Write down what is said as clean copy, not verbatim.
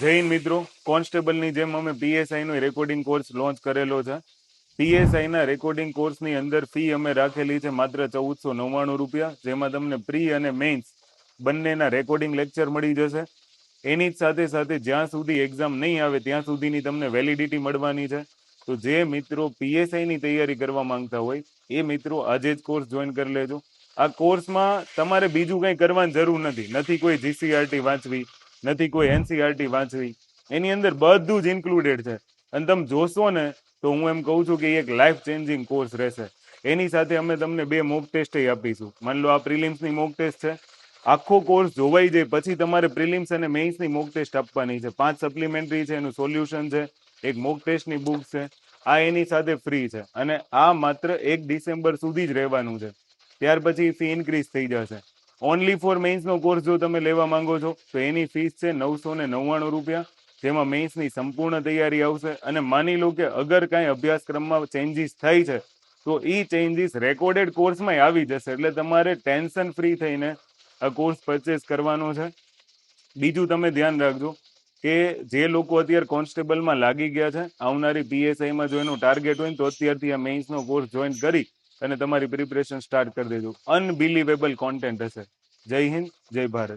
જય હિન્દ મિત્રો, કોન્સ્ટેબલની જેમ અમે પીએસઆઈનો રેકોર્ડિંગ કોર્સ લોન્ચ કરેલો છે. પીએસઆઈના રેકોર્ડિંગ કોર્સની અંદર ફી અમે રાખેલી છે માત્ર 1499 રૂપિયા, જેમાં તમને પ્રી અને મેઇન્સ બંનેના રેકોર્ડિંગ લેક્ચર મળી જશે. એની જ સાથે સાથે જ્યાં સુધી એક્ઝામ નહીં આવે ત્યાં સુધીની તમને વેલિડિટી મળવાની છે. તો જે મિત્રો પીએસઆઈની તૈયારી કરવા માંગતા હોય એ મિત્રો આજે જ કોર્સ જોઈન કરી લેજો. આ કોર્સમાં તમારે બીજું કંઈ કરવાની જરૂર નથી કોઈ જીસીઆરટી વાંચવી, નથી કોઈ એનસીઆરટી વાંચવી. એની અંદર બધું જ ઇન્ક્લુડેડ છે. અને તમે જોશો ને તો હું એમ કહું છું કે એક લાઈફ ચેન્જિંગ કોર્સ રહેશે. એની સાથે અમે તમને 2 મોક ટેસ્ટ આપીશું. માની લો આ પ્રિલિમ્સની મોક ટેસ્ટ છે, આખો કોર્સ જોવાઈ જાય પછી તમારે પ્રિલિમ્સ અને મેઇન્સની મોક ટેસ્ટ આપવાની છે. 5 સપ્લિમેન્ટરી છે, એનું સોલ્યુશન છે, એક મોક ટેસ્ટની બુક છે. આ એની સાથે ફ્રી છે અને આ માત્ર 1 ડિસેમ્બર સુધી જ રહેવાનું છે. ત્યાર પછી ફી ઇન્ક્રીઝ થઈ જશે. ઓનલી ફોર મેઇન્સનો કોર્સ જો તમે લેવા માંગો છો તો એની ફીસ છે 999 રૂપિયા, જેમાં મેઇન્સની સંપૂર્ણ તૈયારી આવશે. અને માની લો કે અગર કાંઈ અભ્યાસક્રમમાં ચેન્જીસ થાય છે તો એ ચેન્જીસ રેકોર્ડેડ કોર્સમાં આવી જશે. એટલે તમારે ટેન્શન ફ્રી થઈને આ કોર્સ પરચેસ કરવાનો છે. બીજું તમે ધ્યાન રાખજો કે જે લોકો અત્યારે કોન્સ્ટેબલમાં લાગી ગયા છે, આવનારી પીએસઆઈમાં જો એનું ટાર્ગેટ હોય ને તો અત્યારથી આ મેઇન્સનો કોર્સ જોઈન કરી અને તમારી પ્રિપરેશન સ્ટાર્ટ કરી દેજો. અનબિલીવેબલ કોન્ટેન્ટ હશે. જય હિન્દ, જય ભારત.